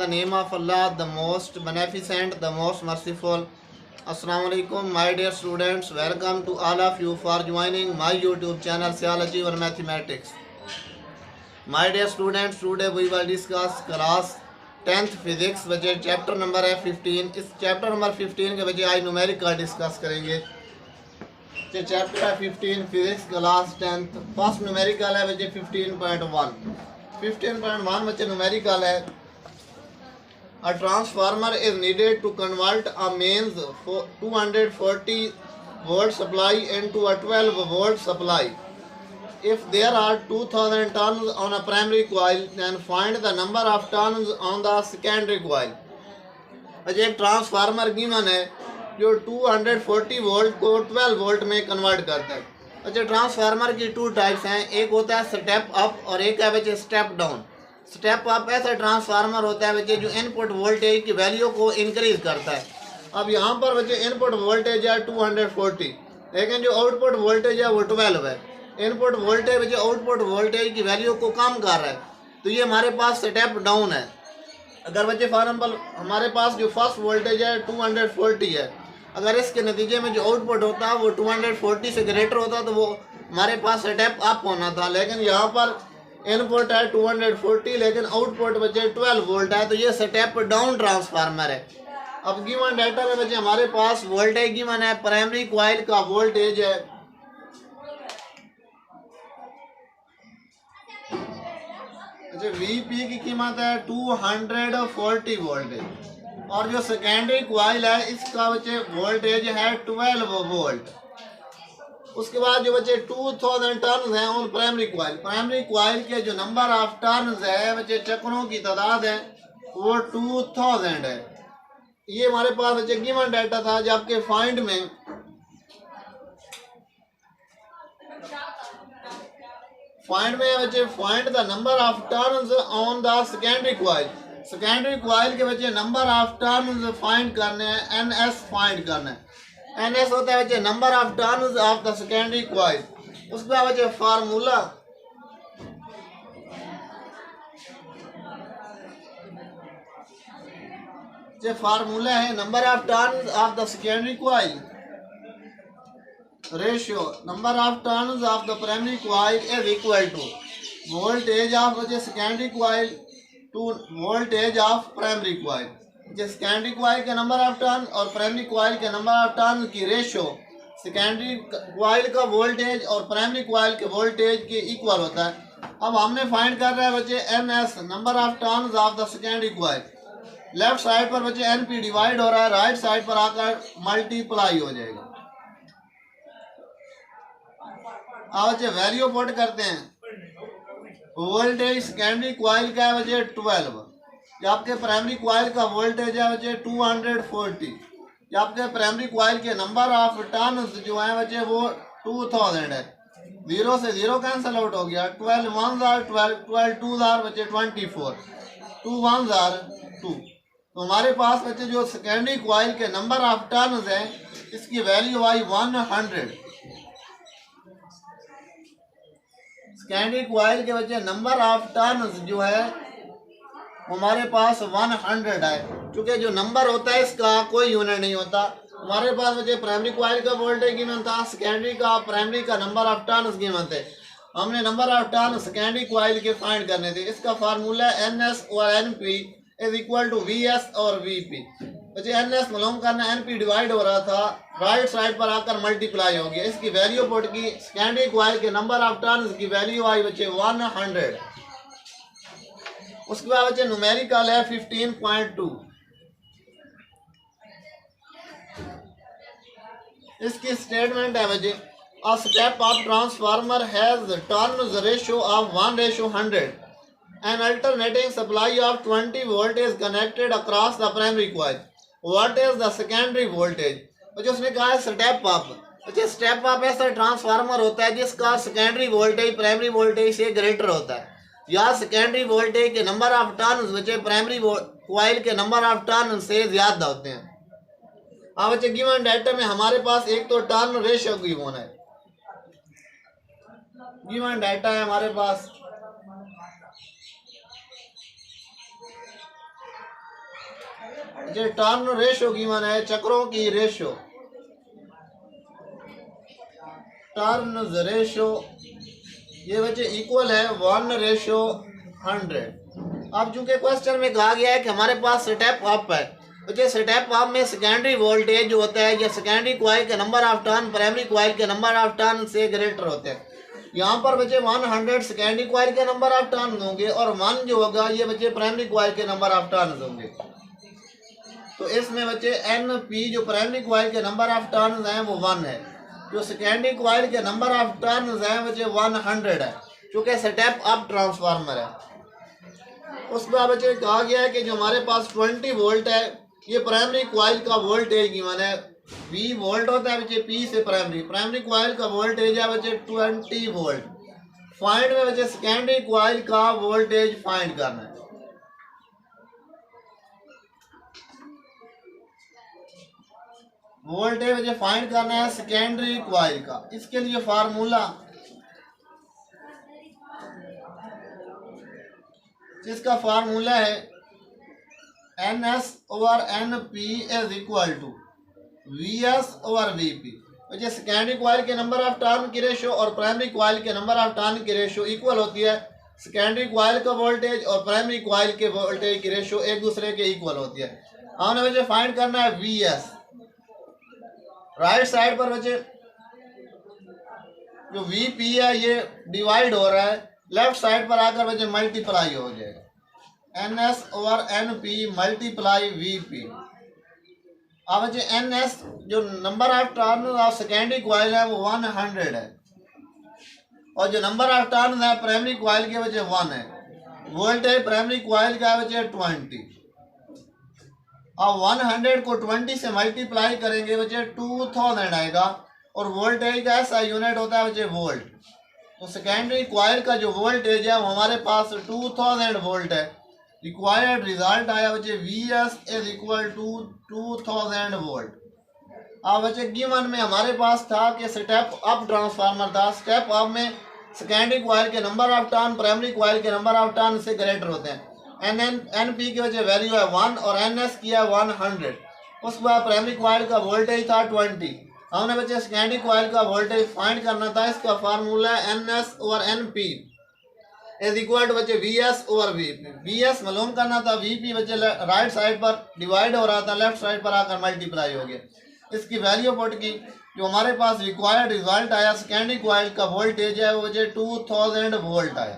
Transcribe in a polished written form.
the name of Allah, the most beneficent, the most merciful. Assalamu alaikum, my dear students. Welcome to all of you for joining my YouTube channel Theology or Mathematics. My dear students, today we will discuss class 10th physics बचे chapter number है 15. इस chapter number 15 के बचे आज numerical discuss करेंगे. Chapter है 15 physics class 10th. First numerical है बचे 15.1. 15.1 बच्चे न्यूमेरिकल है. A transformer is needed to convert a mains 240 volt supply into a 12 volt supply. If there are 2000 turns on a primary coil, then find the number of turns on the secondary coil. अच्छा एक transformer given है जो 240 volt को 12 volt में convert करता है. अच्छा transformer की टू टाइप्स हैं. एक होता है स्टेप अप और एक है बच्चे स्टेप डाउन. स्टेप अप ऐसा ट्रांसफार्मर होता है बच्चे जो इनपुट वोल्टेज की वैल्यू को इंक्रीज करता है. अब यहाँ पर बच्चे इनपुट वोल्टेज है 240, लेकिन जो आउटपुट वोल्टेज है वो 12 है. इनपुट वोल्टेज बच्चे आउटपुट वोल्टेज की वैल्यू को कम कर रहा है, तो ये हमारे पास स्टेप डाउन है. अगर बच्चे फॉर एग्जाम्पल हमारे पास जो फर्स्ट वोल्टेज है 240 है, अगर इसके नतीजे में जो आउटपुट होता है वो 240 से ग्रेटर होता तो वो हमारे पास स्टेप अप होना था. लेकिन यहाँ पर इनपुट है 240 लेकिन आउटपुट बच्चे 12 वोल्ट है, तो ये स्टेप डाउन ट्रांसफार्मर है. अब गिवन डाटा में बच्चे हमारे पास वोल्टेज गिवन है. प्राइमरी कॉइल का वोल्टेज है वीपी की कीमत है 240 वोल्ट और जो सेकेंडरी कॉइल है इसका बच्चे वोल्टेज है 12 वोल्ट. उसके बाद जो बच्चे 2000 टर्न्स हैं उन प्राइमरी कॉइल के जो नंबर ऑफ टर्न्स है बच्चे चक्रों की तादाद है वो 2000 है. ये हमारे पास बच्चे गिवन डाटा था. जबकि फाइंड में बच्चे find the number of turns on the secondary coil. Secondary coil के बच्चे नंबर ऑफ टर्न्स फाइंड करने हैं. एनएस फाइंड करना है. एनएस होता है बच्चे number of turns of the secondary coil. उसके बाद बच्चे फार्मूला है number of turns of the secondary coil ratio number of turns of the primary coil is equal to voltage of बच्चे secondary coil to voltage of primary coil. Secondary coil के number of turn और primary coil के number of turn की ratio secondary coil का voltage और primary coil के voltage के equal होता है. अब हमने फाइंड कर रहा है बच्चे NS number of turns of the secondary coil. Left side पर बच्चे एनपी डिवाइड हो रहा है, राइट साइड पर आकर मल्टीप्लाई हो जाएगा. अब बच्चे वैल्यू पुट करते हैं. वोल्टेज सेकेंडरी कॉइल का है बच्चे 12. आपके प्राइमरी कॉइल का वोल्टेज है बच्चे 240. आपके प्राइमरी कॉइल के नंबर ऑफ टर्न्स जो है बच्चे वो 2000 है. 0 से 0 कैंसिल आउट हो गया. 12 1s are 12, 12 2s are बच्चे 24, 2 1s are 2. तो हमारे पास बच्चे जो सेकेंडरी कॉइल के नंबर ऑफ टर्न्स हैं इसकी वैल्यू आई 100. सेकेंडरी कॉइल के बच्चे नंबर ऑफ टर्न्स जो है हमारे पास 100 है. क्योंकि जो नंबर होता है इसका कोई यूनिट नहीं होता. हमारे पास बच्चे प्राइमरी कॉइल का वोल्टेज गिवन था, सेकेंडरी का प्राइमरी का नंबर ऑफ टर्न्स गिवन थे. हमने number of turn secondary coil के फाइंड करने थे. इसका फार्मूला एनएस और NP is equal to VS और वीपी. बच्चे एनएस मालूम करना, एनपी डिवाइड हो रहा था, राइट साइड पर आकर मल्टीप्लाई हो गया. इसकी वैल्यू पुट की. सेकेंडरी कॉइल के नंबर ऑफ टर्न्स की वैल्यू आई बच्चे 100. उसके बाद बच्चे न्यूमेरिकल है 15.2. इसकी स्टेटमेंट है बच्चे a step up transformer has turns ratio of 1:100. An alternating supply of 20 volt is connected across the primary coil. What is the secondary voltage? बच्चे उसने कहा है स्टेप अप. बच्चे स्टेप अप ऐसा ट्रांसफार्मर होता है जिसका सेकेंडरी वोल्टेज प्राइमरी वोल्टेज से ग्रेटर होता है. या सेकेंडरी वोल्टेज के नंबर ऑफ टर्न्स बच्चे प्राइमरी कॉइल के नंबर ऑफ टर्न से ज्यादा होते हैं. अब बच्चे गिवन डाटा में हमारे पास एक तो टर्न रेशियो गिवन है. गिवन डाटा है हमारे पास जो टर्न रेशो गिवन है, चक्रों की रेशो, टर्न रेशो ये बच्चे इक्वल है 1:100। अब चूंकि क्वेश्चन में कहा गया है कि हमारे पास स्टेप अप है, बच्चे स्टेप अप में सेकेंडरी वोल्टेज जो होता है या सेकेंडरी कॉइल के number of turn primary coil के नंबर ऑफ टर्न से ग्रेटर होते हैं। यहाँ पर बच्चे 100 सेकेंडरी कॉइल के नंबर ऑफ टर्न होंगे और 1 जो होगा ये बच्चे प्राइमरी कॉइल के नंबर ऑफ टर्न होंगे। तो इसमें बच्चे एन पी जो प्राइमरी कॉइल के नंबर ऑफ टर्न हैं वो 1 है, जो सेकेंडरी कॉइल के नंबर ऑफ टर्न हैं बच्चे 100 है, चूँकि स्टेप अप ट्रांसफार्मर है। उसके बाद बच्चे कहा गया है कि जो हमारे पास 20 वोल्ट है, ये प्राइमरी कॉइल का वोल्टेज गिवन है, V वोल्ट होता है बच्चे P से प्राइमरी कॉइल का वोल्टेज है बच्चे 20 वोल्ट। फाइंड में बच्चे सेकेंडरी कॉइल का वोल्टेज फाइंड करना है। वोल्टेज बच्चे फाइंड करना है सेकेंडरी कॉइल का। इसके लिए फार्मूला, जिसका फार्मूला है NS/NP is equal to VS/VP। बच्चे सेकेंडरी कॉइल के नंबर ऑफ टर्न की रेशो और प्राइमरी कॉइल के नंबर ऑफ टर्न की रेशो इक्वल होती है। सेकेंडरी कॉइल का वोल्टेज और प्राइमरी कॉइल के वोल्टेज की रेशो एक दूसरे के इक्वल होती है। हमने बच्चे फाइंड करना है VS। राइट साइड पर बच्चे जो VP है ये डिवाइड हो रहा है, लेफ्ट साइड पर आकर बच्चे मल्टीप्लाई हो जाएगा, NS/NP मल्टीप्लाई VP। अब बच्चे NS जो number of turn off secondary coil है वो 100 है और जो नंबर ऑफ टर्न है प्राइमरी कॉइल के बच्चे 1 है। वोल्टेज प्राइमरी कॉइल का बच्चे 20। अब 100 को 20 से मल्टीप्लाई करेंगे बच्चे 2000 आएगा और वोल्टेज का ऐसा यूनिट होता है बच्चे वोल्ट। तो सेकेंडरी कॉइल का जो वोल्टेज है वो हमारे पास 2000 वोल्ट है। रिक्वायर्ड रिजल्ट आया बच्चे VS is equal to 2000 volt. अब बच्चे गिवन में हमारे पास था कि स्टेप अप ट्रांसफार्मर था। स्टेप अप में सेकेंडरी कॉइल के number of turn primary coil के नंबर ऑफ टर्न से ग्रेटर होते हैं। NP की वजह वैल्यू है 1 और NS की है 100। उसके बाद प्राइमरी कॉइल का वोल्टेज था 20। हमने बच्चे सेकेंडरी कॉइल का वोल्टेज फाइंड करना था। इसका फार्मूला है NS/NP इज इक्वल टू बच्चे VS/VP। VS मालूम करना था, VP बच्चे राइट साइड पर डिवाइड हो रहा था, लेफ्ट साइड पर आकर मल्टीप्लाई हो गया। इसकी वैल्यू पुट की, जो हमारे पास रिक्वायर्ड रिजल्ट आया सेकेंडरी कॉइल का वोल्टेज है वो बच्चे 2000 वोल्ट आया।